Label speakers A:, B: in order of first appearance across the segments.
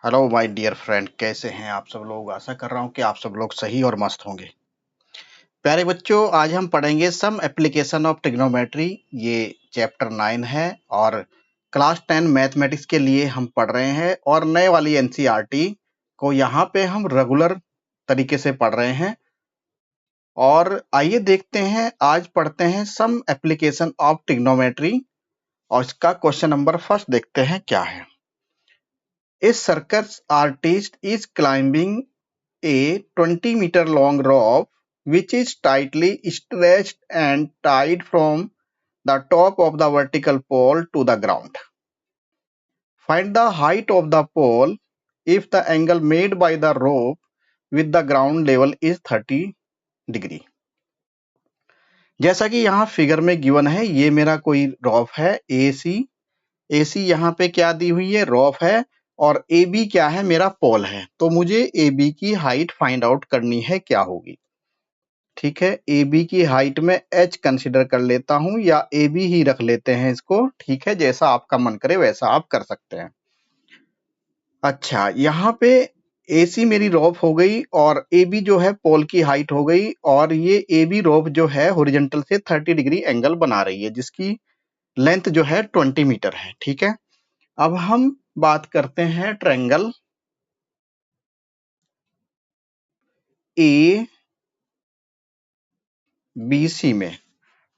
A: Hello my dear friend, कैसे हैं आप सब लोग। आशा कर रहा हूं कि आप सब लोग सही और मस्त होंगे। प्यारे बच्चों, आज हम पढ़ेंगे सम एप्लीकेशन ऑफ ट्रिग्नोमेट्री। ये चैप्टर 9 है और क्लास 10 मैथमेटिक्स के लिए हम पढ़ रहे हैं और नए वाली एनसीईआरटी को यहाँ पे हम रेगुलर तरीके से पढ़ रहे हैं। और आइए देखते हैं, आज पढ़ते हैं सम एप्लीकेशन ऑफ ट्रिग्नोमेट्री और इसका क्वेश्चन नंबर फर्स्ट देखते हैं क्या है। A circus artist is climbing a 20-meter long rope which is tightly stretched and tied from the top of the vertical pole to the ground. Find the height of the pole if the angle made by the rope with the ground level is 30 degree. जैसा कि यहाँ figure में given है, ये मेरा कोई रोप है AC यहाँ पे क्या दी हुई है, रोप है, और AB क्या है, मेरा पोल है। तो मुझे AB की हाइट फाइंड आउट करनी है, क्या होगी। ठीक है, AB की हाइट में H कंसीडर कर लेता हूं या AB ही रख लेते हैं इसको। ठीक है, जैसा आपका मन करे वैसा आप कर सकते हैं। अच्छा, यहाँ पे AC मेरी रोप हो गई और AB जो है पोल की हाइट हो गई, और ये AB रोप जो है हॉरिजॉन्टल से 30 डिग्री एंगल बना रही है, जिसकी लेंथ जो है 20 मीटर है। ठीक है, अब हम बात करते हैं ट्रायंगल ABC में।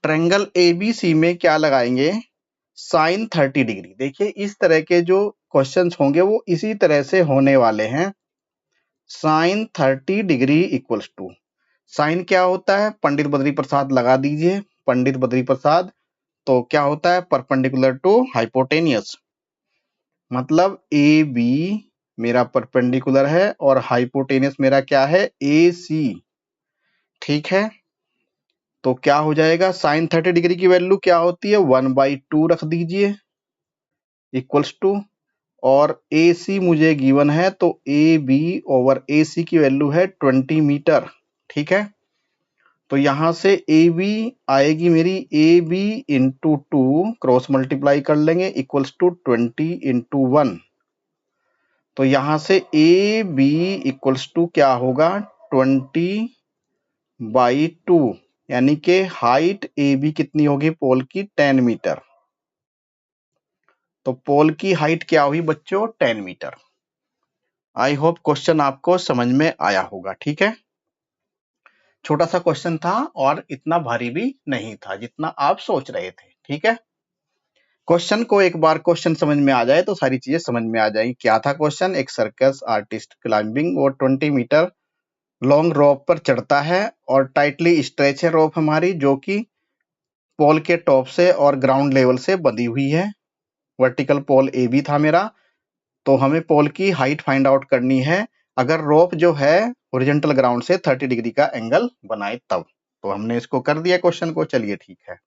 A: ट्रायंगल ABC में क्या लगाएंगे, साइन 30 डिग्री। देखिए, इस तरह के जो क्वेश्चंस होंगे वो इसी तरह से होने वाले हैं। Sine 30 degree equals to, sine क्या होता है, पंडित बद्री प्रसाद लगा दीजिए, पंडित बद्री प्रसाद। तो क्या होता है, परपेंडिकुलर टू हाइपोटेनियस, मतलब ए बी मेरा परपेंडिकुलर है और हाइपोटेनियस मेरा क्या है, AC। ठीक है, तो क्या हो जाएगा, साइन 30 डिग्री की वैल्यू क्या होती है, 1/2 रख दीजिए इक्वल्स टू, और AC मुझे गिवन है तो AB ओवर AC की वैल्यू है 20 मीटर। ठीक है, तो यहां से AB आएगी मेरी AB इंटू 2, क्रॉस मल्टीप्लाई कर लेंगे, इक्वल्स टू 20 इंटू 1। तो यहां से AB इक्वल्स टू क्या होगा, 20/2, यानी कि हाइट AB कितनी होगी पोल की, 10 मीटर। तो पोल की हाइट क्या हुई बच्चों, 10 मीटर। आई होप क्वेश्चन आपको समझ में आया होगा। ठीक है, छोटा सा क्वेश्चन था और इतना भारी भी नहीं था जितना आप सोच रहे थे। ठीक है, क्वेश्चन को एक बार क्वेश्चन समझ में आ जाए तो सारी चीजें समझ में आ जाएंगी। क्या था क्वेश्चन, एक सर्कस आर्टिस्ट क्लाइंबिंग वो 20 मीटर लॉन्ग रोप पर चढ़ता है और टाइटली स्ट्रेच है रोप हमारी, जो कि पोल के टॉप से और ग्राउंड लेवल से बंधी हुई है। वर्टिकल पोल AB था मेरा, तो हमें पोल की हाइट फाइंड आउट करनी है अगर रोप जो है हॉरिजॉन्टल ग्राउंड से 30 डिग्री का एंगल बनाए तब। तो हमने इसको कर दिया क्वेश्चन को, चलिए ठीक है।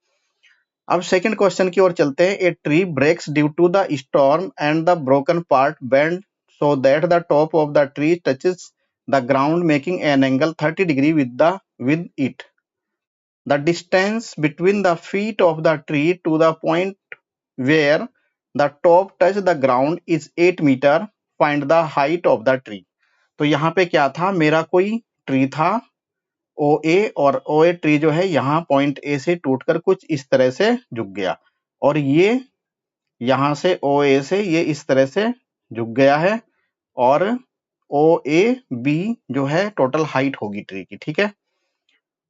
A: अब सेकंड क्वेश्चन की ओर चलते हैं। A tree breaks due to the storm and the broken part bend so that the top of the tree touches the ground making an angle 30 degree with it. The distance between the feet of the tree to the point where the top touch the ground is 8 meter. Find the height of the tree. तो यहाँ पे क्या था, मेरा कोई tree था OA, और OA tree जो है यहाँ पॉइंट A से टूटकर कुछ इस तरह से झुक गया, और ये यहाँ से OA से ये इस तरह से झुक गया है, और OAB जो है टोटल हाइट होगी ट्री की। ठीक है,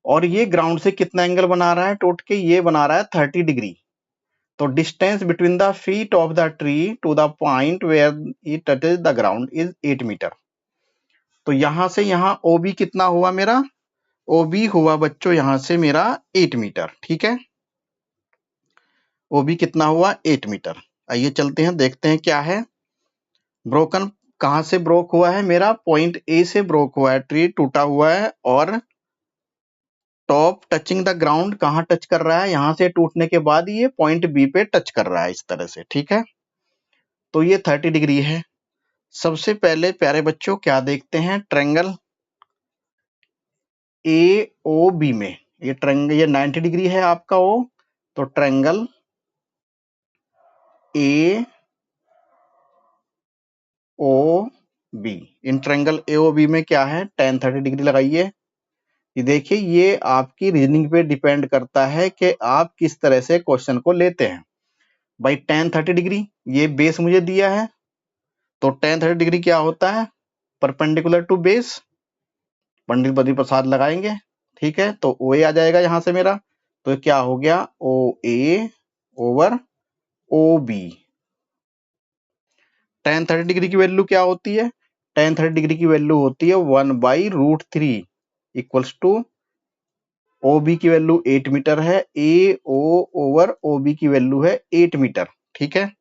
A: और ये ग्राउंड से कितना एंगल बना रहा है, टूट के ये बना रहा है 30 डिग्री। तो distance between the feet of the tree to the point where it touches the ground is 8 metre. तो यहां से यहाँ OB कितना हुआ मेरा, OB हुआ बच्चों यहां से मेरा 8 मीटर। ठीक है, OB कितना हुआ, 8 मीटर। आइए चलते हैं, देखते हैं क्या है। ब्रोकन कहां से ब्रोक हुआ है, मेरा पॉइंट A से ब्रोक हुआ है, ट्री टूटा हुआ है, और टॉप टचिंग द ग्राउंड कहाँ टच कर रहा है, यहां से टूटने के बाद ये पॉइंट B पे टच कर रहा है इस तरह से। ठीक है, तो ये 30 डिग्री है। सबसे पहले प्यारे बच्चों क्या देखते हैं, ट्रायंगल AOB में, ये ट्रायंगल ये 90 डिग्री है आपका O, तो triangle O B. In triangle A O B में क्या है, tan 30 डिग्री लगाइए। ये देखिए, ये आपकी रीजनिंग पे डिपेंड करता है कि आप किस तरह से क्वेश्चन को लेते हैं। भाई tan 30 डिग्री ये बेस मुझे दिया है, तो tan 30 डिग्री क्या होता है, perpendicular to base. Pandit Badri Prasad लगाएंगे, ठीक है। तो ओ ए आ जाएगा यहां से मेरा, तो क्या हो गया, O A over O B. tan 30 डिग्री की वैल्यू क्या होती है, tan 30 डिग्री की वैल्यू होती है 1/√3 इक्वल्स टू ओ बी की वैल्यू 8 मीटर है, ए ओ ओवर ओ बी की वैल्यू है 8 मीटर, ठीक है।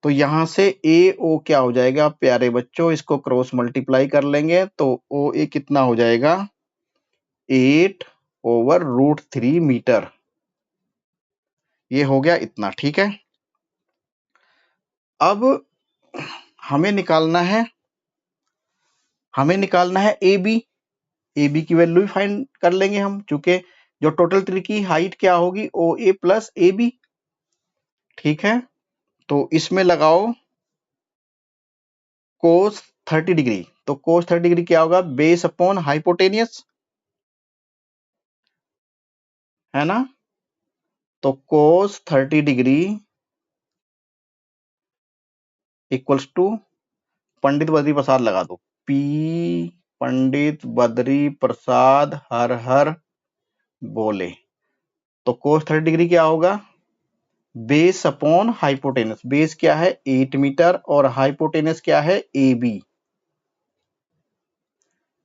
A: तो यहां से ए ओ क्या हो जाएगा प्यारे बच्चों, इसको क्रॉस मल्टीप्लाई कर लेंगे तो ओ ए कितना हो जाएगा, 8/√3 मीटर। ये हो गया इतना, ठीक है। अब हमें निकालना है ए बी। ए बी की वैल्यू भी फाइंड कर लेंगे हम, चूंकि जो टोटल ट्री की हाइट क्या होगी, ओ ए प्लस ए बी, ठीक है। तो इसमें लगाओ cos 30 डिग्री, तो cos 30 डिग्री क्या होगा, बेस अपॉन हाइपोटेनियस, है ना। तो cos 30 degree equals to, Pandit Badri Prasad लगा दो, पी पंडित बद्री प्रसाद हर हर बोले। तो cos 30 डिग्री क्या होगा, बेस अपॉन हाइपोटेनस। बेस क्या है 8 मीटर और हाइपोटेनस क्या है ए बी।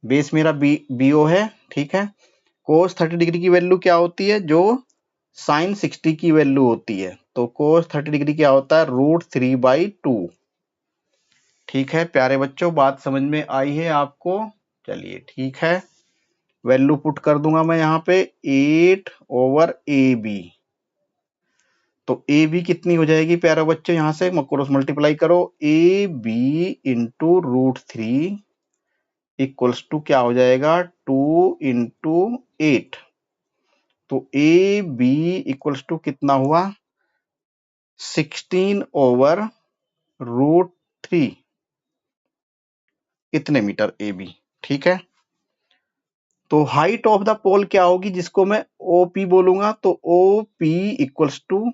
A: बेस मेरा बी ओ है, ठीक है। cos 30 डिग्री की वैल्यू क्या होती है, जो sin 60 की वैल्यू होती है। तो cos 30 डिग्री क्या होता है, √3/2। ठीक है प्यारे बच्चों, बात समझ में आई है आपको। चलिए ठीक है, वैल्यू पुट कर दूंगा मैं यहाँ पे 8/AB। तो ए बी कितनी हो जाएगी प्यारे बच्चों, यहां से क्रॉस मल्टीप्लाई करो, A B into √3 equals to क्या हो जाएगा, 2 इंटू 8। तो ए बी इक्वल्स टू कितना हुआ, 16/√3 इतने मीटर ए बी, ठीक है। तो हाइट ऑफ द पोल क्या होगी, जिसको मैं ओपी बोलूंगा, तो ओपी इक्वल्स टू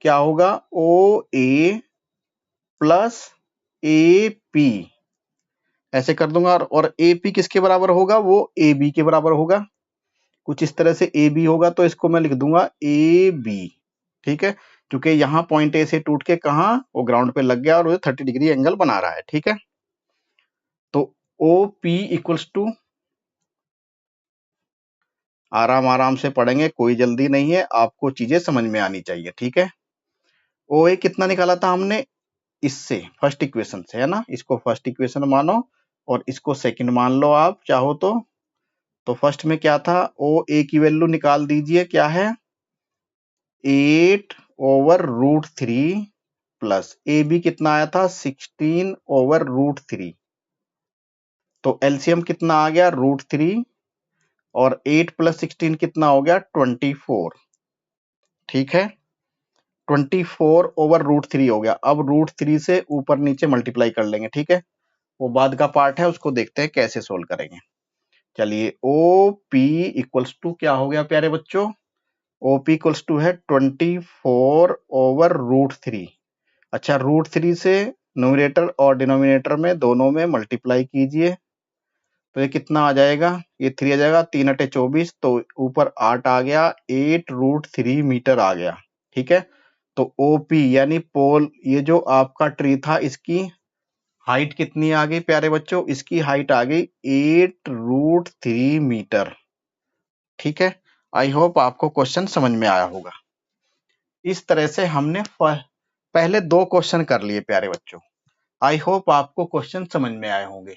A: क्या होगा, ओ ए प्लस ए पी, ऐसे कर दूंगा। और ए पी किसके बराबर होगा, वो ए बी के बराबर होगा। कुछ इस तरह से ए बी होगा, तो इसको मैं लिख दूंगा ए बी, ठीक है। क्योंकि यहाँ पॉइंट ए से टूट के कहा वो ग्राउंड पे लग गया और वो 30 डिग्री एंगल बना रहा है, ठीक है। तो ओ पी इक्वल्स टू, आराम आराम से पढ़ेंगे, कोई जल्दी नहीं है, आपको चीजें समझ में आनी चाहिए, ठीक है। ओ ए कितना निकाला था हमने, इससे फर्स्ट इक्वेशन से, है ना। इसको फर्स्ट इक्वेशन मानो और इसको सेकंड मान लो आप चाहो तो फर्स्ट में क्या था, ओ ए की वैल्यू निकाल दीजिए, क्या है 8/√3 प्लस ए बी कितना आया था 16/√3। तो एलसीएम कितना आ गया √3 और 8 प्लस 16 कितना हो गया 24, ठीक है। 24/√3 हो गया। अब √3 से ऊपर नीचे मल्टीप्लाई कर लेंगे, ठीक है। वो बाद का पार्ट है, उसको देखते हैं कैसे सोल्व करेंगे। चलिए ओ पी इक्वल्स टू क्या हो गया प्यारे बच्चों, ओपी इक्वल्स टू है 24/√3। अच्छा, √3 से न्यूमरेटर और डिनोमिनेटर में दोनों में मल्टीप्लाई कीजिए, तो ये कितना आ जाएगा, ये 3 आ जाएगा, 3 अटे 24, तो ऊपर 8 आ गया, 8√3 मीटर आ गया, ठीक है। तो ओपी यानी पोल, ये जो आपका ट्री था, इसकी हाइट कितनी आ गई प्यारे बच्चों, इसकी हाइट आ गई 8√3 मीटर, ठीक है। आई होप आपको क्वेश्चन समझ में आया होगा। इस तरह से हमने पहले 2 क्वेश्चन कर लिए प्यारे बच्चों। आई होप आपको क्वेश्चन समझ में आए होंगे,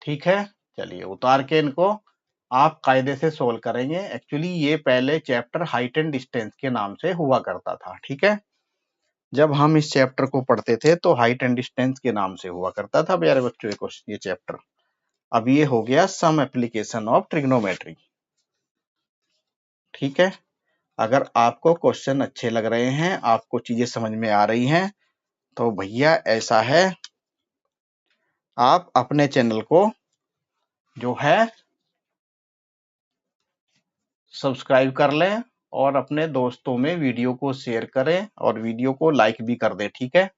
A: ठीक है। चलिए उतार के इनको आप कायदे से सोल्व करेंगे। एक्चुअली ये पहले चैप्टर हाइट एंड डिस्टेंस के नाम से हुआ करता था, ठीक है। जब हम इस चैप्टर को पढ़ते थे तो हाइट एंड डिस्टेंस के नाम से हुआ करता था प्यारे बच्चों ये चैप्टर। अब ये हो गया सम एप्लीकेशन ऑफ ट्रिग्नोमेट्री, ठीक है। अगर आपको क्वेश्चन अच्छे लग रहे हैं, आपको चीजें समझ में आ रही हैं, तो भैया ऐसा है आप अपने चैनल को जो है सब्सक्राइब कर लें और अपने दोस्तों में वीडियो को शेयर करें और वीडियो को लाइक भी कर दें, ठीक है।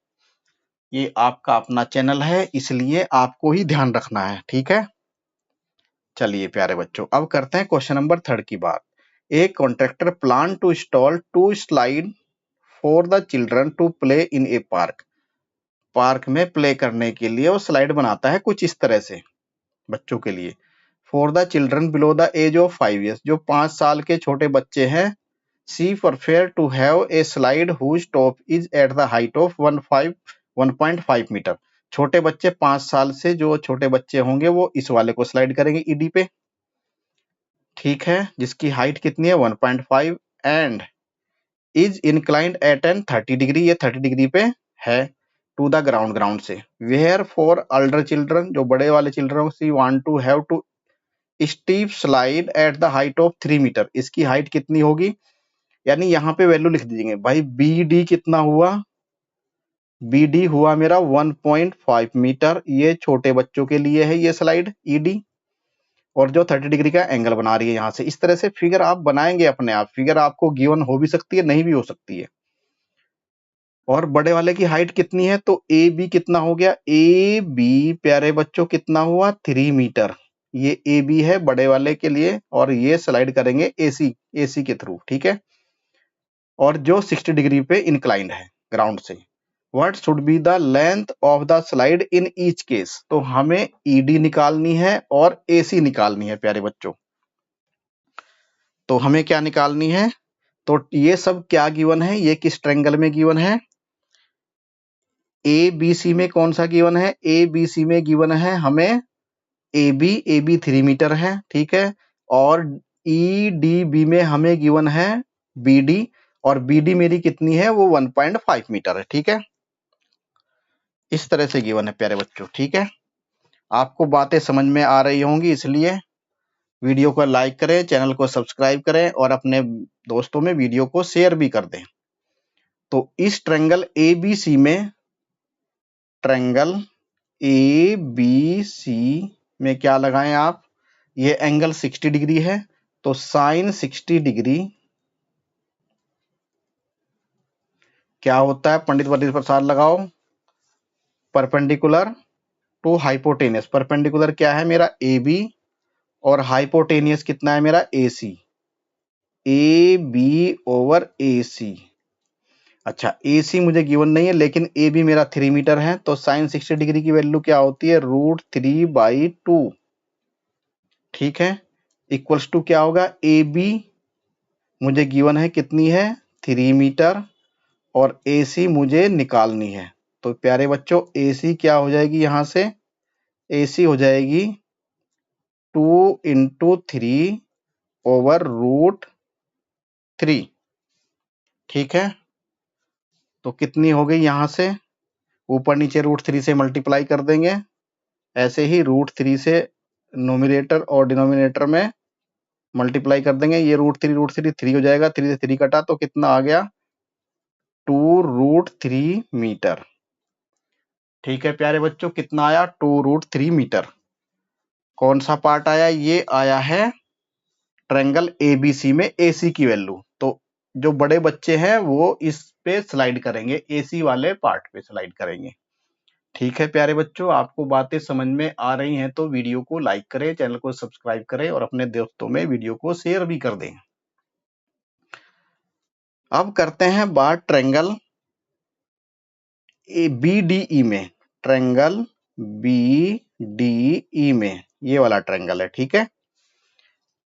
A: ये आपका अपना चैनल है, इसलिए आपको ही ध्यान रखना है, ठीक है। चलिए प्यारे बच्चों, अब करते हैं क्वेश्चन नंबर 3 की बात। A contractor plan to install 2 slide for the children to play in a park. Park में प्ले करने के लिए वो स्लाइड बनाता है कुछ इस तरह से बच्चों के लिए। For the children below the age of 5 years, जो 5 साल के छोटे बच्चे हैं। She prefer to have a slide whose top is at the height of 1.5 metre. छोटे बच्चे 5 साल से जो छोटे बच्चे होंगे वो इस वाले को स्लाइड करेंगे ईडी पे, ठीक है, जिसकी हाइट कितनी है 1.5 and is inclined at an 30 degree, ये 30 डिग्री पे है टू द ग्राउंड, ग्राउंड से। वेयर फॉर अल्डर चिल्ड्रन, जो बड़े वाले children she want to have to steep slide at the height of 3 metre, इसकी हाइट कितनी होगी, यानी यहाँ पे वैल्यू लिख दीजिए भाई। बी डी कितना हुआ, बी डी हुआ मेरा 1.5 मीटर, ये छोटे बच्चों के लिए है ये स्लाइड ईडी, और जो 30 डिग्री का एंगल बना रही है यहाँ से। इस तरह से फिगर आप बनाएंगे अपने आप, फिगर आपको गिवन हो भी सकती है नहीं भी हो सकती है। और बड़े वाले की हाइट कितनी है, तो ए बी कितना हो गया, ए बी प्यारे बच्चों कितना हुआ 3 मीटर, ये ए बी है बड़े वाले के लिए, और ये स्लाइड करेंगे एसी, एसी के थ्रू, ठीक है, और जो 60 डिग्री पे इंक्लाइंड है ग्राउंड से। What should be the length of the slide in each case, तो हमें ईडी निकालनी है और एसी निकालनी है प्यारे बच्चों। तो हमें क्या निकालनी है, तो ये सब क्या गिवन है, ये किस ट्रायंगल में गिवन है, ए बी सी में कौन सा गिवन है, ए बी सी में गिवन है हमें ए बी 3 मीटर है, ठीक है, और ई डी बी में हमें गिवन है बी डी, और बी डी मेरी कितनी है वो 1.5 मीटर है, ठीक है। इस तरह से गिवन है प्यारे बच्चों, ठीक है। आपको बातें समझ में आ रही होंगी, इसलिए वीडियो को लाइक करें, चैनल को सब्सक्राइब करें और अपने दोस्तों में वीडियो को शेयर भी कर दें। तो इस ट्रायंगल ए बी सी में, ट्रायंगल ए बी सी में क्या लगाएं आप, ये एंगल 60 डिग्री है, तो साइन 60 डिग्री क्या होता है, पंडित प्रसाद लगाओ, परपेंडिकुलर टू हाइपोटेनियस। परपेंडिकुलर क्या है मेरा ए बी, और हाइपोटेनियस कितना है मेरा ए सी, ए बी ओवर ए सी। अच्छा ए सी मुझे गिवन नहीं है, लेकिन ए बी मेरा 3 मीटर है, तो साइन 60 डिग्री की वैल्यू क्या होती है, √3/2, ठीक है, इक्वल्स टू क्या होगा, ए बी मुझे गिवन है कितनी है 3 मीटर, और ए सी मुझे निकालनी है। तो प्यारे बच्चों ए सी क्या हो जाएगी, यहां से ए सी हो जाएगी 2 × 3/√3, ठीक है। तो कितनी हो गई, यहां से ऊपर नीचे √3 से मल्टीप्लाई कर देंगे, ऐसे ही √3 से नोमिनेटर और डिनोमिनेटर में मल्टीप्लाई कर देंगे, ये √3 3 हो जाएगा, 3 से 3 कटा तो कितना आ गया 2√3 मीटर, ठीक है प्यारे बच्चों, कितना आया 2√3 मीटर। कौन सा पार्ट आया, ये आया है ट्रायंगल एबीसी में एसी की वैल्यू। तो जो बड़े बच्चे हैं वो इस पे स्लाइड करेंगे, एसी वाले पार्ट पे स्लाइड करेंगे, ठीक है प्यारे बच्चों। आपको बातें समझ में आ रही हैं तो वीडियो को लाइक करें, चैनल को सब्सक्राइब करें और अपने दोस्तों में वीडियो को शेयर भी कर दें। अब करते हैं बात ट्रायंगल BDE में, ट्रायंगल BDE में ये वाला ट्रायंगल है, ठीक है।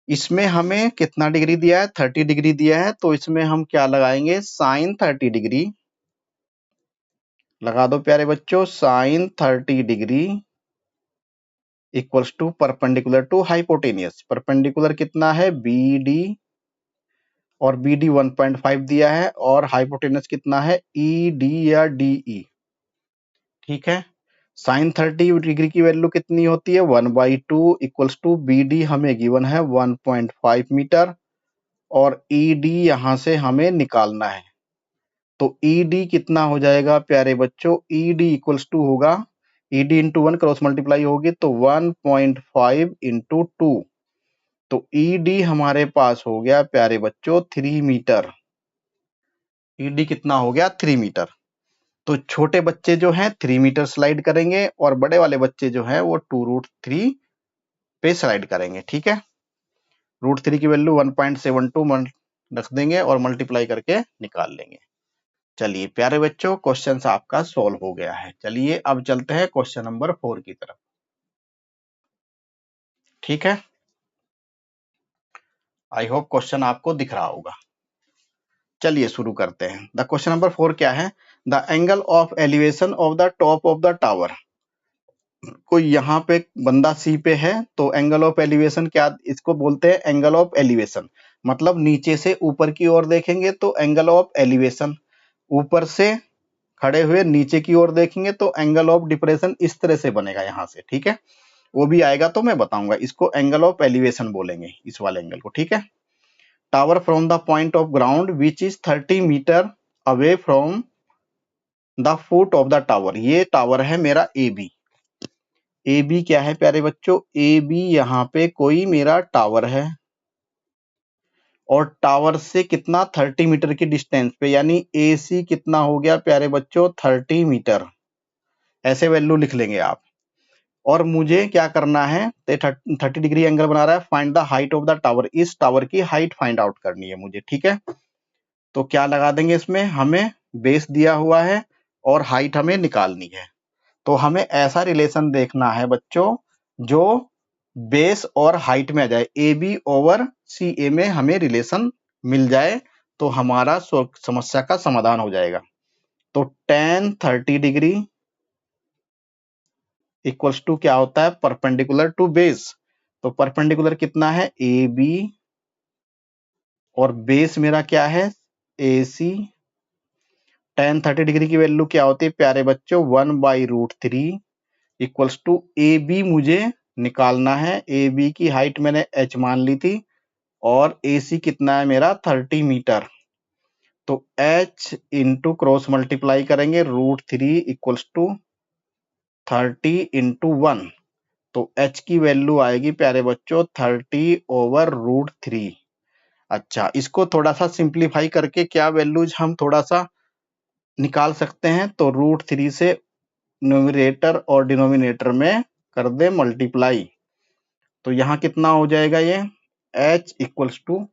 A: इसमें हमें कितना डिग्री दिया है, 30 डिग्री दिया है, तो इसमें हम क्या लगाएंगे, साइन 30 डिग्री लगा दो प्यारे बच्चों, sine 30 degree equals to perpendicular to hypotenuse. Perpendicular कितना है BD, और BD 1.5 दिया है, और हाइपोटेनियस कितना है ED या DE, ठीक है। साइन 30 डिग्री की वैल्यू कितनी होती है 1/2 इक्वल्स टू BD हमें गिवन है 1.5 मीटर, और ED यहां से हमें निकालना है। तो ED कितना हो जाएगा प्यारे बच्चों, ED इक्वल्स टू होगा ED इंटू 1 क्रॉस मल्टीप्लाई होगी तो 1.5 इंटू 2, तो ED हमारे पास हो गया प्यारे बच्चों 3 मीटर। ED कितना हो गया 3 मीटर। तो छोटे बच्चे जो हैं 3 मीटर स्लाइड करेंगे और बड़े वाले बच्चे जो हैं वो 2√3 पे स्लाइड करेंगे। ठीक है, √3 की वैल्यू 1.72 रख देंगे और मल्टीप्लाई करके निकाल लेंगे। चलिए प्यारे बच्चों, क्वेश्चन आपका सॉल्व हो गया है। चलिए अब चलते हैं क्वेश्चन नंबर 4 की तरफ। ठीक है, आई होप क्वेश्चन आपको दिख रहा होगा। चलिए शुरू करते हैं। द क्वेश्चन नंबर 4 क्या है? The angle of elevation of the top of the tower. कोई यहाँ पे बंदा सी पे है तो एंगल ऑफ एलिवेशन क्या, इसको बोलते हैं एंगल ऑफ एलिवेशन। मतलब नीचे से ऊपर की ओर देखेंगे तो एंगल ऑफ एलिवेशन, ऊपर से खड़े हुए नीचे की ओर देखेंगे तो एंगल ऑफ डिप्रेशन इस तरह से बनेगा यहाँ से। ठीक है, वो भी आएगा तो मैं बताऊंगा। इसको एंगल ऑफ एलिवेशन बोलेंगे, इस वाले एंगल को। ठीक है, tower from the point of ground which is 30 metre away from the foot of the tower. ये टावर है मेरा ए बी। ए बी क्या है प्यारे बच्चों? ए बी यहाँ पे कोई मेरा टावर है और टावर से कितना 30 मीटर की डिस्टेंस पे, यानी ए सी कितना हो गया प्यारे बच्चों 30 मीटर। ऐसे वैल्यू लिख लेंगे आप। और मुझे क्या करना है, 30 डिग्री एंगल बना रहा है। Find the height of the tower, इस टावर की हाइट फाइंड आउट करनी है मुझे। ठीक है, तो क्या लगा देंगे इसमें, हमें बेस दिया हुआ है और हाइट हमें निकालनी है। तो हमें ऐसा रिलेशन देखना है बच्चों जो बेस और हाइट में आ जाए। ए बी ओवर सी ए में हमें रिलेशन मिल जाए तो हमारा समस्या का समाधान हो जाएगा। तो tan 30 डिग्री इक्वल्स टू क्या होता है, परपेंडिकुलर टू बेस। तो परपेंडिकुलर कितना है, ए बी, और बेस मेरा क्या है, ए सी। tan 30 डिग्री की वैल्यू क्या होती है प्यारे बच्चों, 1/√3 इक्वल्स टू ए बी मुझे निकालना है। ए बी की हाइट मैंने h मान ली थी और ए सी कितना है मेरा 30 मीटर। तो h इंटू क्रॉस मल्टीप्लाई करेंगे √3 इक्वल्स टू 30 इंटू 1, तो h की वैल्यू आएगी प्यारे बच्चों 30/√3। अच्छा, इसको थोड़ा सा सिंप्लीफाई करके क्या वैल्यूज हम थोड़ा सा निकाल सकते हैं, तो √3 से न्यूमरेटर और डिनोमिनेटर में कर दे मल्टीप्लाई। तो यहाँ कितना हो जाएगा, ये h इक्वल्स टू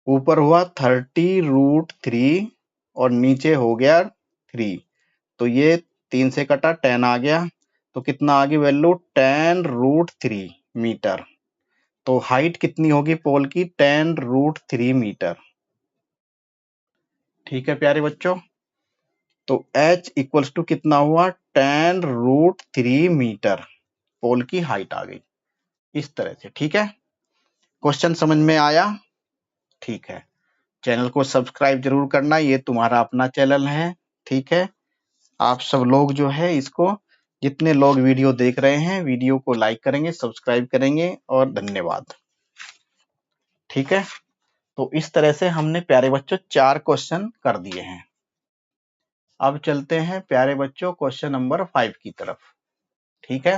A: ऊपर हुआ 30√3 और नीचे हो गया 3, तो ये 3 से कटा 10 आ गया। तो कितना आ गई वैल्यू, tan√3 मीटर। तो हाइट कितनी होगी पोल की, tan√3 मीटर। ठीक है प्यारे बच्चों, तो h इक्वल्स टू कितना हुआ, tan√3 मीटर। पोल की हाइट आ गई इस तरह से। ठीक है, क्वेश्चन समझ में आया? ठीक है, चैनल को सब्सक्राइब जरूर करना, ये तुम्हारा अपना चैनल है। ठीक है, आप सब लोग जो है इसको, जितने लोग वीडियो देख रहे हैं, वीडियो को लाइक करेंगे, सब्सक्राइब करेंगे और धन्यवाद। ठीक है, तो इस तरह से हमने प्यारे बच्चों 4 क्वेश्चन कर दिए हैं। अब चलते हैं प्यारे बच्चों क्वेश्चन नंबर 5 की तरफ। ठीक है,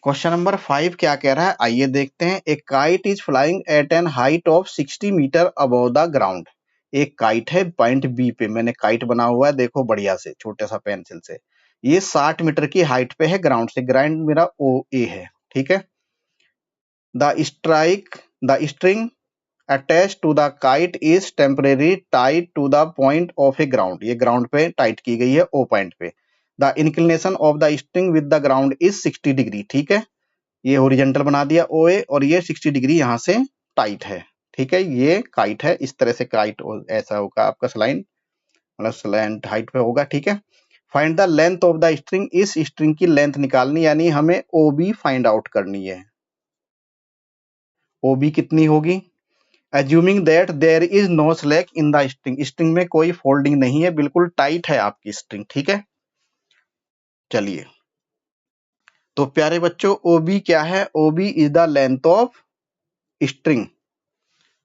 A: क्वेश्चन नंबर 5 क्या कह रहा है, आइए देखते हैं। A kite is flying at an height of 60 metre above the ground. एक काइट है पॉइंट बी पे, मैंने काइट बना हुआ है देखो बढ़िया से, छोटे सा पेंसिल से। ये 60 मीटर की हाइट पे है ग्राउंड से, ग्राउंड मेरा ओ ए है। ठीक है, the string attach to the kite is temporary tied to the point of a ground. ये ग्राउंड पे टाइट की गई है ओ पॉइंट पे। The inclination of the string with the ground is 60 degree. ठीक है, ये हॉरिजॉन्टल बना दिया ओ ए और ये 60 डिग्री यहाँ से टाइट है। ठीक है, ये काइट है, इस तरह से काइट ऐसा होगा आपका स्लाइन, मतलब स्लैंट हाइट पे होगा। ठीक है, find the length of the string, इस स्ट्रिंग की लेंथ निकालनी, यानी हमें ओ बी फाइंड आउट करनी है। ओ बी कितनी होगी, assuming that there is no slack in the string, string में कोई फोल्डिंग नहीं है, बिल्कुल टाइट है आपकी स्ट्रिंग। ठीक है, चलिए, तो प्यारे बच्चों ओ बी क्या है, O B is the length of string.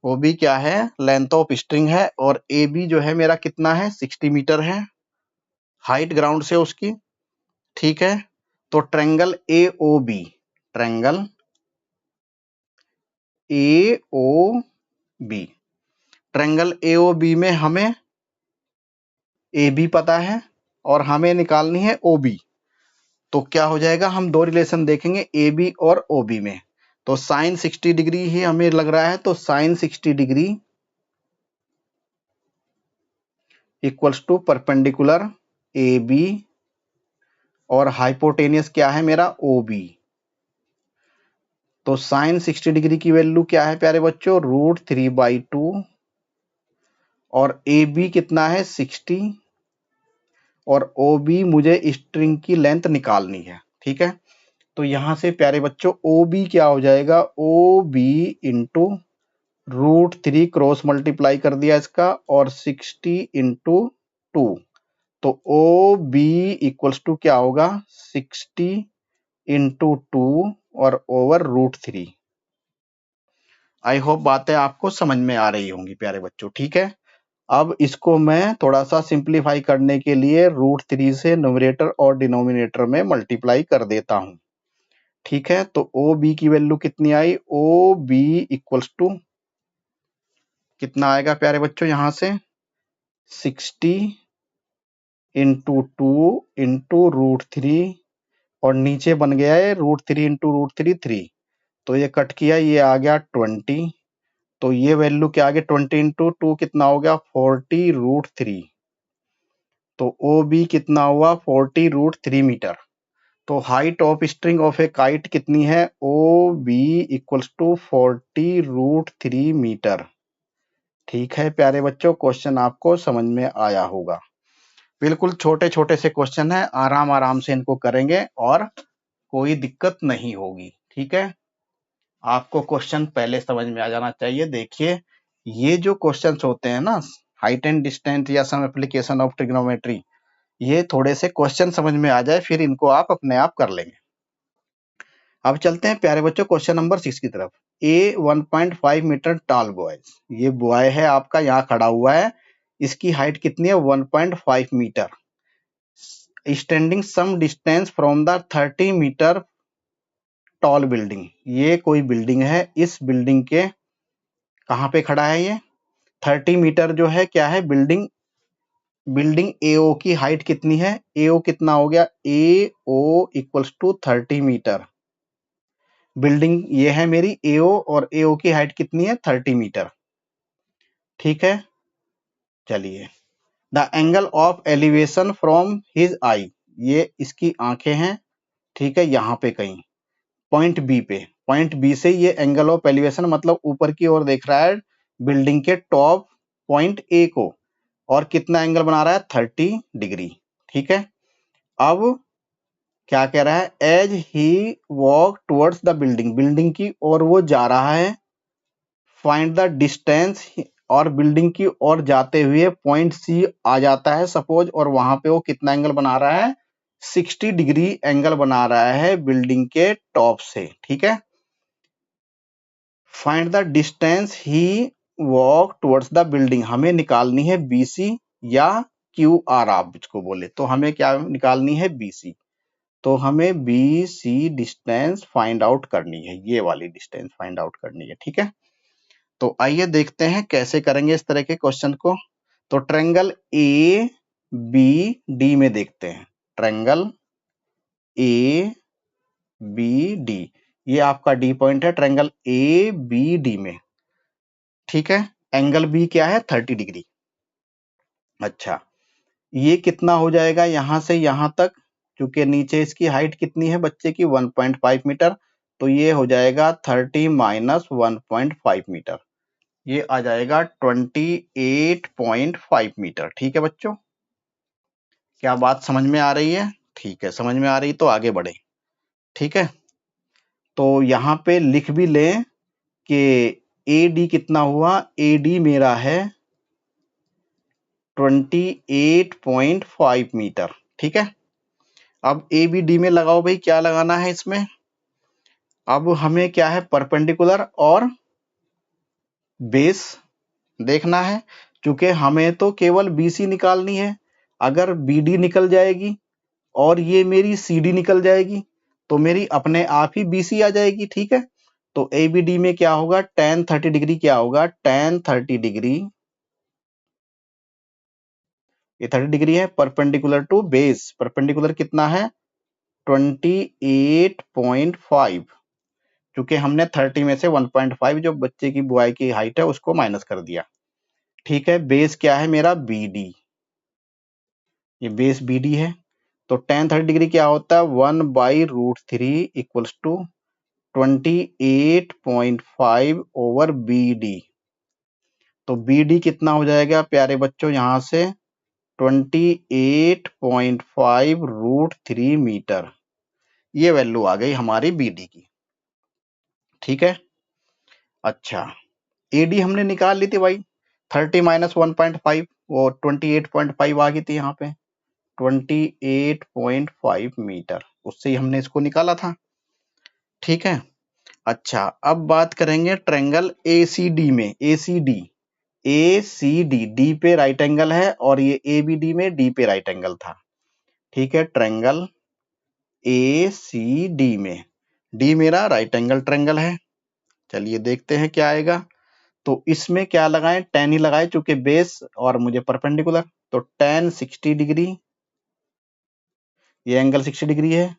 A: O B क्या है, लेंथ ऑफ स्ट्रिंग है। और ए बी जो है मेरा कितना है, 60 मीटर है। हाइट ग्राउंड से उसकी, ठीक है। तो triangle AOB, triangle AOB, triangle AOB में हमें AB पता है और हमें निकालनी है OB। तो क्या हो जाएगा, हम दो रिलेशन देखेंगे AB और OB में। तो साइन 60 डिग्री ही हमें लग रहा है, तो sine 60 degree equals to perpendicular AB और हाइपोटेनियस क्या है मेरा OB। तो साइन 60 डिग्री की वैल्यू क्या है प्यारे बच्चों, √3/2 और AB कितना है 60 और OB मुझे स्ट्रिंग की लेंथ निकालनी है, ठीक है। तो यहां से प्यारे बच्चों OB क्या हो जाएगा, OB इंटू √3 क्रॉस मल्टीप्लाई कर दिया इसका और 60 इंटू 2। तो OB इक्वल्स टू क्या होगा 60 इंटू 2 और ओवर √3। आई होप बातें आपको समझ में आ रही होंगी प्यारे बच्चों, ठीक है। अब इसको मैं थोड़ा सा सिंप्लीफाई करने के लिए √3 से न्यूमरेटर और डिनोमिनेटर में मल्टीप्लाई कर देता हूं, ठीक है। तो OB की वैल्यू कितनी आई, OB इक्वल्स टू कितना आएगा प्यारे बच्चों, यहां से 60 इंटू 2 इंटू √3 और नीचे बन गया है √3 इंटू √3 3। तो ये कट किया, ये आ गया 20। तो ये वैल्यू क्या आ गया 20 इंटू 2 कितना हो गया 40 √3। तो OB कितना हुआ 40 √3 मीटर। तो height of string of A kite कितनी है, OB इक्वल्स टू 40 √3 मीटर। ठीक है प्यारे बच्चों, क्वेश्चन आपको समझ में आया होगा। बिल्कुल छोटे छोटे से क्वेश्चन है, आराम आराम से इनको करेंगे और कोई दिक्कत नहीं होगी, ठीक है। आपको क्वेश्चन पहले समझ में आ जाना चाहिए। देखिए ये जो क्वेश्चंस होते हैं ना, हाइट एंड डिस्टेंस या सम एप्लीकेशन ऑफ ट्रिग्नोमेट्री, ये थोड़े से क्वेश्चन समझ में आ जाए फिर इनको आप अपने आप कर लेंगे। अब चलते हैं प्यारे बच्चों क्वेश्चन नंबर 6 की तरफ। ए 1.5 मीटर टॉल बॉय, ये बॉय है आपका, यहाँ खड़ा हुआ है, इसकी हाइट कितनी है 1.5 metre, standing some distance from the 30 metre tall building. ये कोई बिल्डिंग है, इस बिल्डिंग के कहाँ पे खड़ा है ये 30 मीटर जो है क्या है बिल्डिंग, बिल्डिंग AO की हाइट कितनी है, AO कितना हो गया, AO equals to 30 metre. Building ये है मेरी AO और AO की हाइट कितनी है 30 मीटर, ठीक है। चलिए, the angle of elevation from his eye, ये इसकी आंखें हैं, ठीक है, यहाँ पे कहीं पॉइंट B पे, पॉइंट B से ये एंगल ऑफ एलिवेशन मतलब ऊपर की ओर देख रहा है बिल्डिंग के टॉप पॉइंट A को, और कितना एंगल बना रहा है 30 डिग्री, ठीक है। अब क्या कह रहा है, as he walk towards the building, building की ओर वो जा रहा है, फाइंड द डिस्टेंस, और बिल्डिंग की ओर जाते हुए पॉइंट C आ जाता है सपोज, और वहां पे वो कितना एंगल बना रहा है 60 डिग्री एंगल बना रहा है बिल्डिंग के टॉप से, ठीक है। Find the distance he walk towards the building, हमें निकालनी है BC या QR आप इसको बोले तो हमें क्या निकालनी है BC। तो हमें BC डिस्टेंस फाइंड आउट करनी है, ये वाली डिस्टेंस फाइंड आउट करनी है, ठीक है। तो आइए देखते हैं कैसे करेंगे इस तरह के क्वेश्चन को। तो ट्रायंगल ABD में देखते हैं, ट्रायंगल ABD, ये आपका D पॉइंट है ट्रायंगल ABD में, ठीक है। एंगल B क्या है 30 डिग्री। अच्छा, ये कितना हो जाएगा यहां से यहां तक, क्योंकि नीचे इसकी हाइट कितनी है बच्चे की 1.5 मीटर, तो ये हो जाएगा 30 माइनस 1.5 मीटर, ये आ जाएगा 28.5 मीटर, ठीक है बच्चों। क्या बात समझ में आ रही है, ठीक है, समझ में आ रही तो आगे बढ़े, ठीक है। तो यहाँ पे लिख भी लें कि AD कितना हुआ, AD मेरा है 28.5 मीटर, ठीक है। अब ABD में लगाओ भाई, क्या लगाना है इसमें, अब हमें क्या है परपेंडिकुलर और बेस देखना है, क्योंकि हमें तो केवल BC निकालनी है अगर BD निकल जाएगी और ये मेरी CD निकल जाएगी तो मेरी अपने आप ही BC आ जाएगी, ठीक है। तो ABD में क्या होगा, tan 30 डिग्री क्या होगा, tan 30 डिग्री, ये 30 डिग्री है, परपेंडिकुलर टू बेस, परपेंडिकुलर कितना है 28.5, क्योंकि हमने 30 में से 1.5 जो बच्चे की बुआई की हाइट है उसको माइनस कर दिया, ठीक है। बेस क्या है मेरा BD, ये बेस BD है। तो tan 30 डिग्री क्या होता है 1/√3 इक्वल्स टू 28.5 ओवर BD। तो BD कितना हो जाएगा प्यारे बच्चों, यहां से 28.5√3 मीटर, ये वैल्यू आ गई हमारी BD की, ठीक है। अच्छा, AD हमने निकाल ली थी भाई, 30 माइनस 1.5 वो 28.5 आ गई थी यहाँ पे, 28.5 मीटर, उससे ही हमने इसको निकाला था, ठीक है। अच्छा, अब बात करेंगे ट्रायंगल ACD में, ACD D पे राइट एंगल है और ये ABD में D पे राइट एंगल था, ठीक है। ट्रायंगल ACD में D मेरा राइट एंगल ट्रायंगल है, चलिए देखते हैं क्या आएगा। तो इसमें क्या लगाएं, tan ही लगाएं चूंकि बेस और मुझे परपेंडिकुलर, तो tan 60 डिग्री, ये एंगल 60 डिग्री है,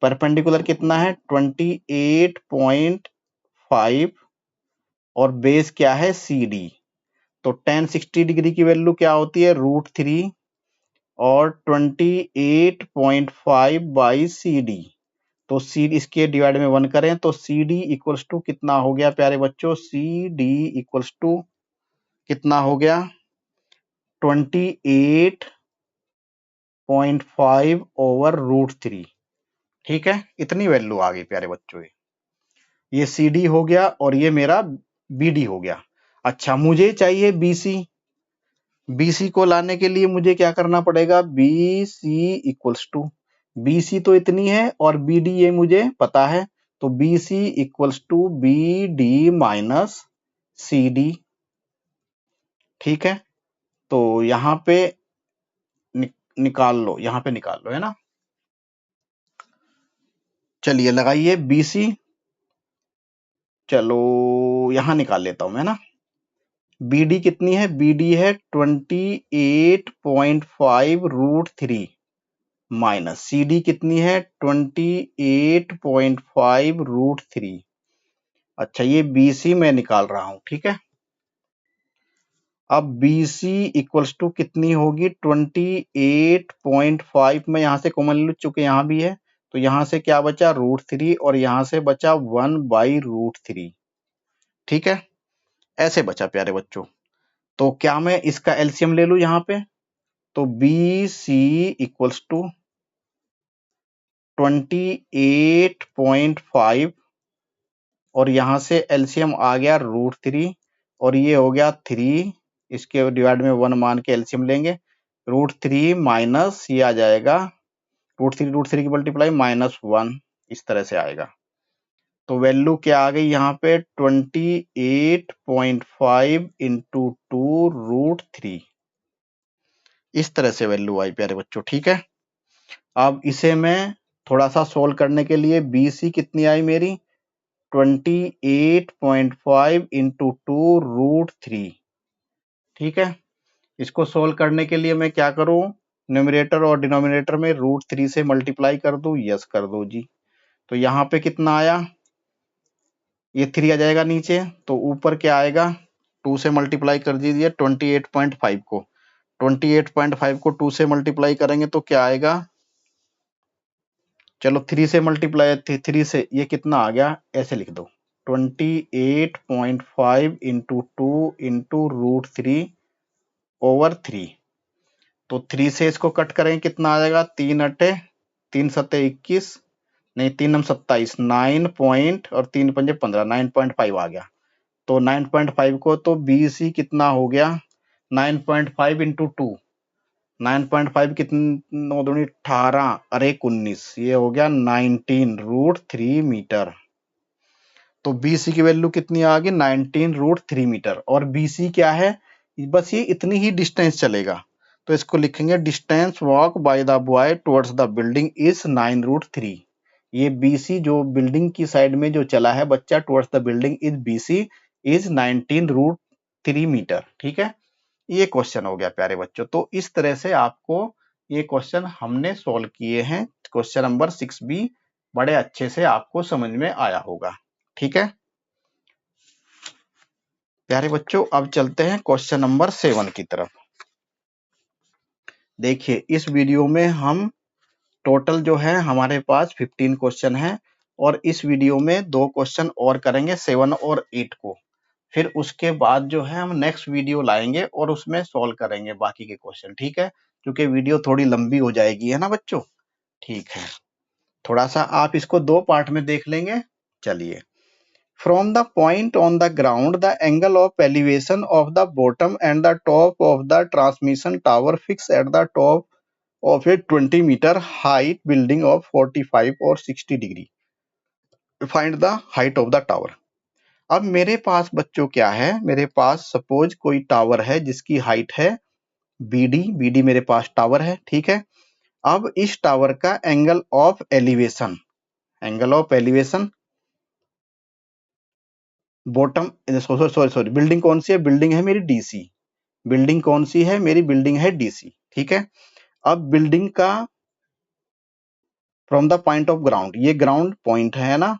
A: परपेंडिकुलर कितना है 28.5 और बेस क्या है CD। तो tan 60 डिग्री की वैल्यू क्या होती है √3 और 28.5 बाई CD। तो CD इसके डिवाइड में 1 करें तो CD इक्वल्स टू कितना हो गया प्यारे बच्चों, CD इक्वल्स टू कितना हो गया 28.5 ओवर √3, ठीक है। इतनी वैल्यू आ गई प्यारे बच्चों, ये CD हो गया और ये मेरा BD हो गया। अच्छा, मुझे चाहिए BC को लाने के लिए मुझे क्या करना पड़ेगा, BC इक्वल्स टू, BC तो इतनी है और BD ये मुझे पता है, तो BC equals to BD minus CD, ठीक है। तो यहाँ पे निकाल लो, यहाँ पे निकाल लो, है ना। चलिए लगाइए BC, चलो यहाँ निकाल लेता हूं मैं ना। BD कितनी है, BD है 28.5 √3 माइनस CD कितनी है 28.5 √3। अच्छा, ये BC मैं निकाल रहा हूं, ठीक है। अब BC इक्वल्स टू कितनी होगी 28.5, मैं यहां से कॉमन ले चुके यहाँ भी है, तो यहां से क्या बचा √3 और यहां से बचा 1/√3, ठीक है। ऐसे बचा प्यारे बच्चों। तो क्या मैं इसका एलसीएम ले लूं यहाँ पे, तो BC इक्वल्स टू 28.5 और यहां से एलसीएम आ गया √3 और ये हो गया 3, इसके डिवाइड में 1 मान के एलसीएम लेंगे, √3 माइनस ये आ जाएगा √3 की मल्टीप्लाई -1, इस तरह से आएगा। तो वैल्यू क्या आ गई यहाँ पे 28.5 इंटू 2 √3, इस तरह से वैल्यू आई प्यारे बच्चों, ठीक है। अब इसे मैं थोड़ा सा सोल्व करने के लिए BC कितनी आई मेरी 28.5 इंटू 2 √3, ठीक है। इसको सोल्व करने के लिए मैं क्या करूं, न्यूमरेटर और डिनोमिनेटर में √3 से मल्टीप्लाई कर दूं, यस कर दो जी। तो यहाँ पे कितना आया, ये 3 आ जाएगा नीचे, तो ऊपर क्या आएगा 2 से मल्टीप्लाई कर दीजिए 28.5 को, 28.5 को 2 से मल्टीप्लाई करेंगे तो क्या आएगा, चलो 3 से मल्टीप्लाई 3 से ये कितना आ गया, ऐसे लिख दो 28.5 इंटू 2 इंटू √3 ओवर 3। तो 3 से इसको कट करेंगे कितना आ जाएगा, 3 अट्ठे 3 सत्ते 21, नहीं 3 नम 27, 9 पॉइंट और 3 पंजे 15, 9.5 आ गया। तो 9.5 को तो BC कितना हो गया 9.5 इंटू 2, 9.5 कितनी 9 दूनी 18 और 1 19, ये हो गया 19 √3 मीटर। तो BC की वैल्यू कितनी आ गई 19 √3 मीटर, और BC क्या है, बस ये इतनी ही डिस्टेंस चलेगा। तो इसको लिखेंगे distance walk by the boy towards the building is 9√3। ये BC जो बिल्डिंग की साइड में जो चला है बच्चा towards the building is BC is 19√3 metre. ठीक है, ये क्वेश्चन हो गया प्यारे बच्चों। तो इस तरह से आपको ये क्वेश्चन हमने सॉल्व किए हैं। क्वेश्चन नंबर 6B बड़े अच्छे से आपको समझ में आया होगा। ठीक है प्यारे बच्चों, अब चलते हैं क्वेश्चन नंबर 7 की तरफ। देखिए इस वीडियो में हम टोटल जो है हमारे पास 15 क्वेश्चन है और इस वीडियो में 2 क्वेश्चन और करेंगे 7 और 8 को। फिर उसके बाद जो है हम नेक्स्ट वीडियो लाएंगे और उसमें सॉल्व करेंगे बाकी के क्वेश्चन। ठीक है, क्योंकि वीडियो थोड़ी लंबी हो जाएगी, है ना बच्चों। ठीक है, थोड़ा सा आप इसको 2 पार्ट में देख लेंगे। चलिए, from the point on the ground the angle of elevation of the bottom and the top of the transmission tower fixed at the top of a 20-meter height building of 45 or 60 degree, find the height of the tower। अब मेरे पास बच्चों क्या है, मेरे पास suppose कोई tower है जिसकी height है BD मेरे पास टावर है। ठीक है, अब इस टावर का angle of elevation bottom sorry building कौन सी है, बिल्डिंग है मेरी DC। बिल्डिंग कौन सी है, मेरी बिल्डिंग है DC। ठीक है, अब बिल्डिंग का from the point of ground, ये ग्राउंड पॉइंट है ना।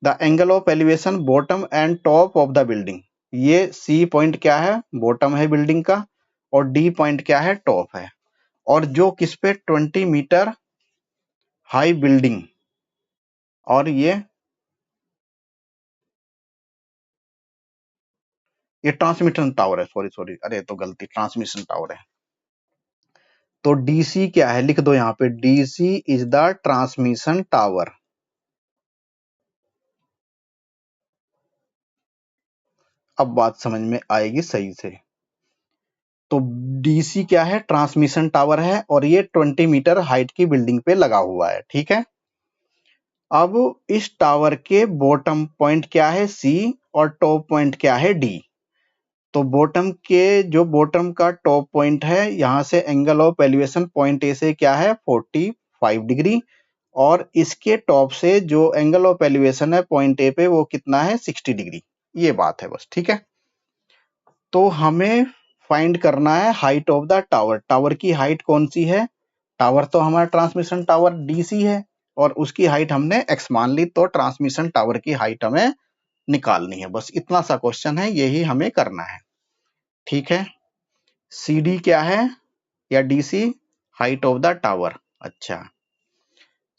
A: The angle of elevation bottom and top of the building, ये C पॉइंट क्या है, बॉटम है बिल्डिंग का, और D पॉइंट क्या है, टॉप है। और जो किस पे 20 मीटर हाई बिल्डिंग, और ये ट्रांसमिशन टावर है, सॉरी अरे तो गलती, ट्रांसमिशन टावर है। तो DC क्या है, लिख दो यहाँ पे, DC is the transmission tower. अब बात समझ में आएगी सही से। तो DC क्या है, ट्रांसमिशन टावर है, और ये 20 मीटर हाइट की बिल्डिंग पे लगा हुआ है। ठीक है, अब इस टावर के बॉटम पॉइंट क्या है, C, और टॉप पॉइंट क्या है, D। तो बॉटम के जो बॉटम का टॉप पॉइंट है, यहां से angle of elevation point A से क्या है, 45 डिग्री, और इसके टॉप से जो एंगल ऑफ एलिवेशन है पॉइंट A पे वो कितना है, 60 डिग्री। ये बात है बस। ठीक है, तो हमें फाइंड करना है height of the tower. Tower की हाइट कौन सी है, टावर तो हमारा ट्रांसमिशन टावर DC है, और उसकी हाइट हमने x मान ली, तो ट्रांसमिशन टावर की हाइट हमें निकालनी है। बस इतना सा क्वेश्चन है, यही हमें करना है। ठीक है, CD क्या है या DC, height of the tower. अच्छा,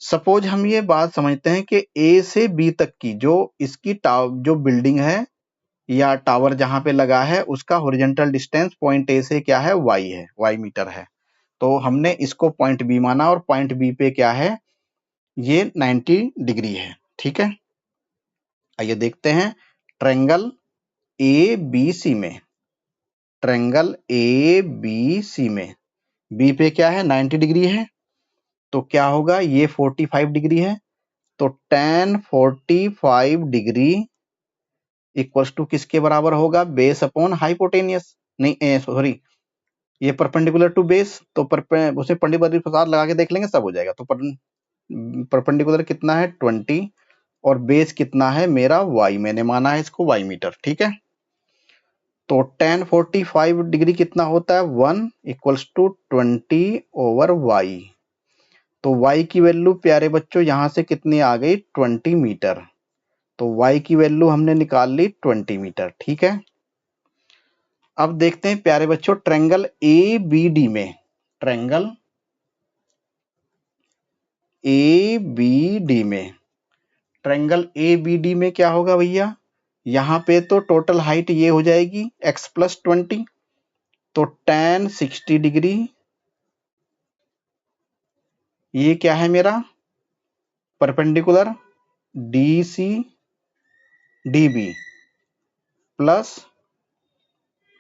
A: सपोज हम ये बात समझते हैं कि A से B तक की जो इसकी जो बिल्डिंग है या टावर जहां पे लगा है, उसका हॉरिजॉन्टल डिस्टेंस पॉइंट A से क्या है, y मीटर है। तो हमने इसको पॉइंट B माना, और पॉइंट B पे क्या है, ये 90 डिग्री है। ठीक है, आइए देखते हैं ट्रायंगल ABC में, ट्रायंगल ABC में B पे क्या है, 90 डिग्री है, तो क्या होगा, ये 45 डिग्री है, तो tan 45 डिग्री इक्वल्स टू किसके बराबर होगा, बेस अपॉन हाइपोटेनियस, नहीं सॉरी, ये परपेंडिकुलर टू बेस, तो उसे परपेंडिकुलर के साथ लगा के देख लेंगे, सब हो जाएगा। तो परपेंडिकुलर कितना है, 20, और बेस कितना है मेरा, y, मैंने माना है इसको y मीटर। ठीक है, तो tan 45 डिग्री कितना होता है, 1 इक्वल्स टू 20/y। तो y की वैल्यू प्यारे बच्चों यहां से कितनी आ गई, 20 मीटर। तो y की वैल्यू हमने निकाल ली 20 मीटर। ठीक है, अब देखते हैं प्यारे बच्चों ट्रायंगल ABD में, ट्रायंगल ABD में, ट्रायंगल ABD में क्या होगा भैया, यहाँ पे तो टोटल हाइट ये हो जाएगी x + 20, तो tan 60 डिग्री, ये क्या है मेरा परपेंडिकुलर DC DB प्लस,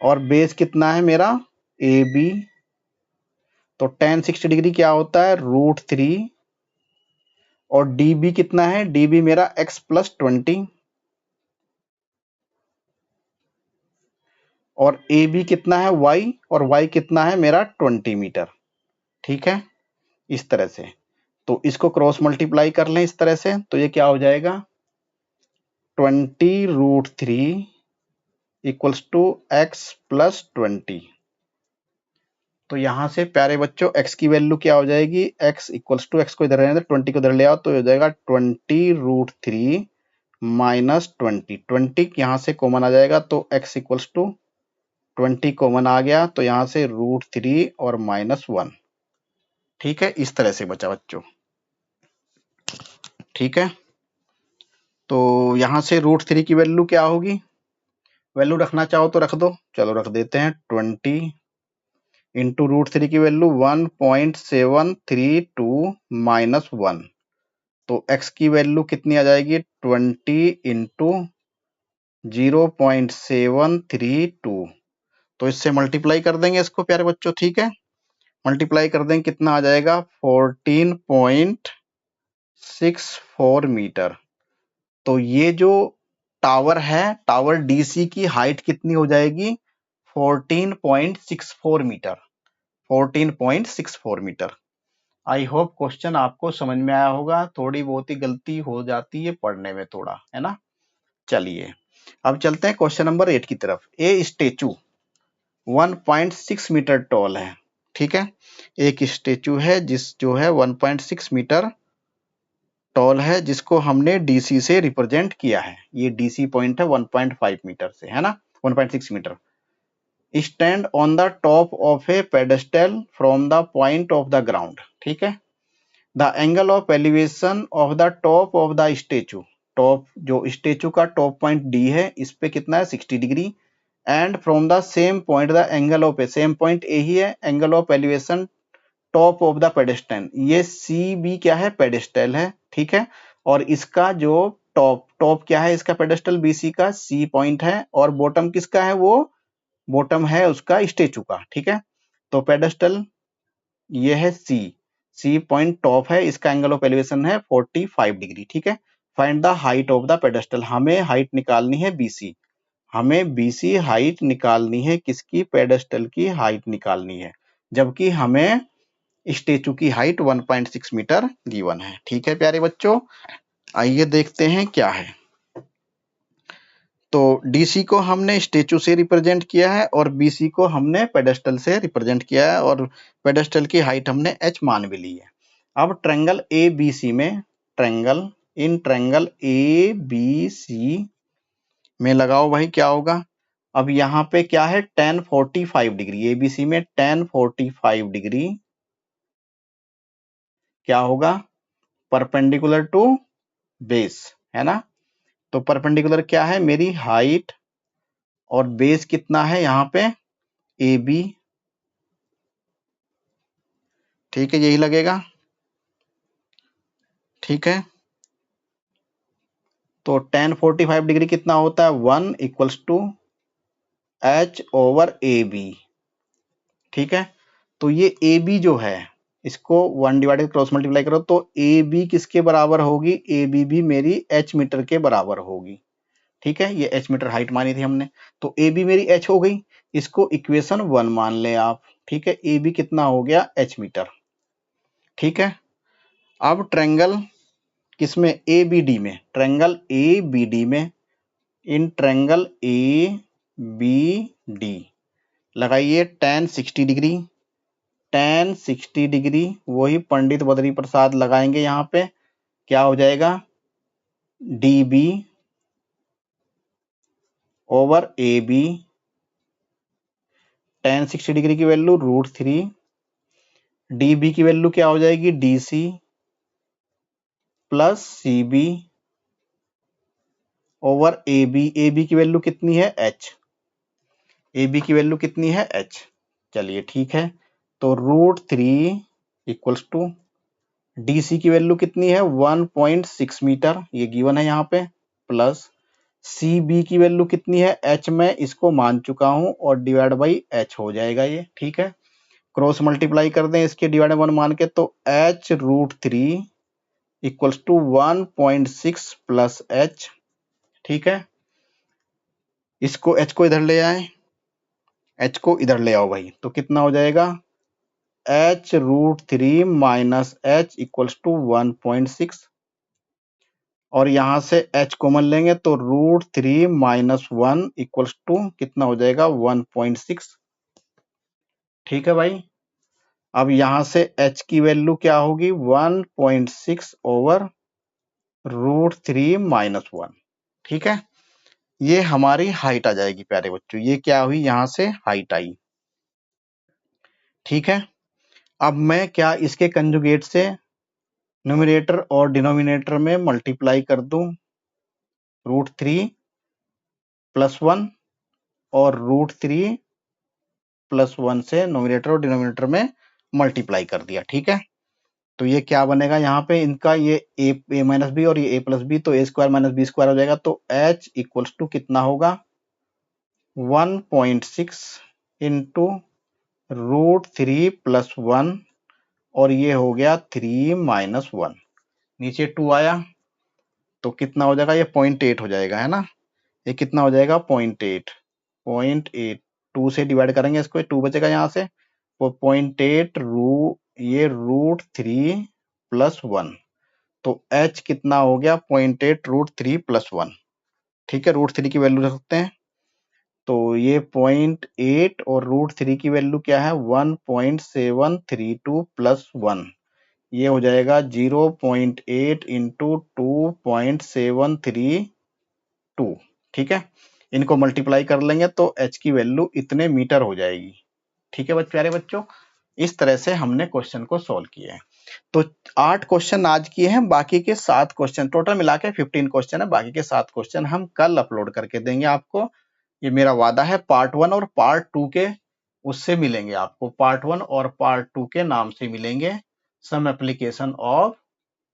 A: और बेस कितना है मेरा AB, तो tan 60 डिग्री क्या होता है, √3, और DB कितना है, DB मेरा x + 20, और ए बी कितना है y, और y कितना है मेरा 20 मीटर। ठीक है, इस तरह से। तो इसको क्रॉस मल्टीप्लाई कर लें इस तरह से, तो ये क्या हो जाएगा 20√3 इक्वल्स टू x प्लस 20। तो यहां से प्यारे बच्चों x की वैल्यू क्या हो जाएगी, x इक्वल्स टू, x को इधर रहने दो, 20 को इधर ले आओ, तो हो जाएगा 20√3 माइनस 20। 20 यहां से कॉमन आ जाएगा, तो x इक्वल्स टू 20 कॉमन आ गया, तो यहां से √3 और -1। ठीक है, इस तरह से बचा बच्चों। ठीक है, तो यहां से √3 की वैल्यू क्या होगी, वैल्यू रखना चाहो तो रख दो, चलो रख देते हैं। 20 इंटू √3 की वैल्यू 1.732 माइनस 1, तो x की वैल्यू कितनी आ जाएगी 20 इंटू 0.732। तो इससे मल्टीप्लाई कर देंगे इसको प्यारे बच्चों। ठीक है, मल्टीप्लाई कर देंगे, कितना आ जाएगा 14.64 मीटर। तो ये जो टावर है, टावर डीसी की हाइट कितनी हो जाएगी 14.64 metre. 14.64 metre. I hope question आपको समझ में आया होगा। थोड़ी बहुत ही गलती हो जाती है पढ़ने में थोड़ा, है ना। चलिए अब चलते हैं क्वेश्चन नंबर 8 की तरफ। ए स्टेचू 1.6 मीटर टॉल है। ठीक है, एक स्टेचू है जो है 1.6 मीटर टॉल है, जिसको हमने डीसी से रिप्रेजेंट किया है। ये डीसी पॉइंट है 1.5 मीटर से, है ना, 1.6 metre. Stand on the top of a pedestal from the point of the ground. ठीक है, the angle of elevation of the top of the statue, top जो स्टेचू का टॉप पॉइंट डी है, इस पे कितना है 60 डिग्री। And from the same point the angle of A, same point A ही है, angle of elevation top of the pedestal, ये सी बी क्या है पेडेस्टल है। ठीक है, और इसका जो टॉप टॉप क्या है इसका पेडेस्टल बीसी का सी पॉइंट है, और बॉटम किसका है, वो बॉटम है उसका स्टेचू का। ठीक है, तो पेडेस्टल ये है सी, सी पॉइंट टॉप है, इसका एंगल ऑफ एलिवेशन है 45 डिग्री। ठीक है, find the height of the pedestal, हमें हाइट निकालनी है बीसी, हमें बीसी हाइट निकालनी है, किसकी पेडेस्टल की हाइट निकालनी है, जबकि हमें स्टेचू की हाइट 1.6 मीटर गिवन है। ठीक है प्यारे बच्चों, आइए देखते हैं क्या है। तो डीसी को हमने स्टेचू से रिप्रेजेंट किया है, और बीसी को हमने पेडेस्टल से रिप्रेजेंट किया है, और पेडेस्टल की हाइट हमने एच मान भी ली है। अब ट्रायंगल ए बी सी में, ट्रायंगल ए बी सी में लगाओ भाई, क्या होगा। अब यहाँ पे क्या है tan 45 डिग्री, एबीसी में tan 45 डिग्री क्या होगा परपेंडिकुलर टू बेस, है ना। तो परपेंडिकुलर क्या है मेरी हाइट, और बेस कितना है यहाँ पे ए बी। ठीक है, यही लगेगा। ठीक है, तो tan 45 डिग्री कितना होता है 1 equals to H over A B. ठीक है, तो ये ए बी जो है, इसको 1 डिवाइडेड क्रॉस मल्टीप्लाई करो, तो ए बी किसके बराबर होगी, ए बी भी मेरी एच मीटर के बराबर होगी। ठीक है, ये एच मीटर हाइट मानी थी हमने, तो ए बी मेरी एच हो गई, इसको इक्वेशन 1 मान लें आप। ठीक है, ए बी कितना हो गया एच मीटर। ठीक है, अब ट्रायंगल किसमें ए बी डी में, ट्रायंगल ए बी डी में, in triangle A B D लगाइए tan 60 डिग्री, tan 60 डिग्री वही पंडित बद्री प्रसाद लगाएंगे यहाँ पे, क्या हो जाएगा D B over A B, tan 60 degree की वैल्यू √3, डी बी की वैल्यू क्या हो जाएगी D C plus C B over A B की वैल्यू कितनी है एच, ए बी की वैल्यू कितनी है एच। चलिए ठीक है, तो √3 इक्वल्स टू डी सी की वैल्यू कितनी है 1.6 मीटर, ये गिवन है यहाँ पे, प्लस सी बी की वैल्यू कितनी है एच में इसको मान चुका हूं, और डिवाइड बाई एच हो जाएगा ये। ठीक है, क्रॉस मल्टीप्लाई कर दें इसके डिवाइड 1 मान के, तो H √3 equals to 1.6 plus H. ठीक है, इसको एच को इधर ले आए, h को इधर ले आओ भाई, तो कितना हो जाएगा h√3 minus h equals to 1.6, और यहां से h कॉमन लेंगे तो √3 माइनस 1 इक्वल्स टू कितना हो जाएगा 1.6। ठीक है भाई। अब यहां से h की वैल्यू क्या होगी 1.6 ओवर √3 माइनस 1। ठीक है, ये हमारी हाइट आ जाएगी प्यारे बच्चों, ये क्या हुई यहां से हाइट आई। ठीक है, अब मैं क्या इसके कंजुगेट से न्यूमरेटर और डिनोमिनेटर में मल्टीप्लाई कर दूं, √3 प्लस 1 और √3 प्लस 1 से न्यूमरेटर और डिनोमिनेटर में मल्टीप्लाई कर दिया। ठीक है, तो ये क्या बनेगा यहाँ पे इनका, ये a माइनस बी और ये a प्लस बी, तो a² माइनस बी स्क्वायर हो जाएगा, तो h इक्वल्स टू कितना होगा 1.6 इंटू √3 प्लस 1, और ये हो गया 3 माइनस 1, नीचे 2 आया तो कितना हो जाएगा, ये 0.8 हो जाएगा, है ना। ये कितना हो जाएगा 0.8 2 से डिवाइड करेंगे इसको, 2 बचेगा यहाँ से, वो 0.8 ये √3 प्लस 1, तो h कितना हो गया 0.8 √3 प्लस 1। ठीक है, √3 की वैल्यू रख सकते हैं, तो ये 0.8 और √3 की वैल्यू क्या है 1.732 प्लस 1, ये हो जाएगा 0.8 इंटू 2.732। ठीक है, इनको मल्टीप्लाई कर लेंगे तो h की वैल्यू इतने मीटर हो जाएगी। ठीक है प्यारे बच्चों, इस तरह से हमने क्वेश्चन को सॉल्व किया है। तो 8 क्वेश्चन आज किए हैं, बाकी के 7 क्वेश्चन टोटल मिला के 15 क्वेश्चन है, बाकी के 7 क्वेश्चन हम कल अपलोड करके देंगे आपको, ये मेरा वादा है। पार्ट 1 और पार्ट 2 के उससे मिलेंगे आपको, पार्ट 1 और पार्ट 2 के नाम से मिलेंगे, सम एप्लीकेशन ऑफ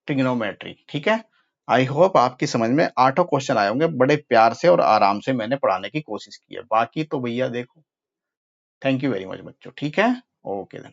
A: ट्रिग्नोमेट्री। ठीक है, आई होप आपकी समझ में 8 क्वेश्चन आए होंगे, बड़े प्यार से और आराम से मैंने पढ़ाने की कोशिश की है। बाकी तो भैया देखो, थैंक यू वेरी मच बच्चों। ठीक है, ओके देन।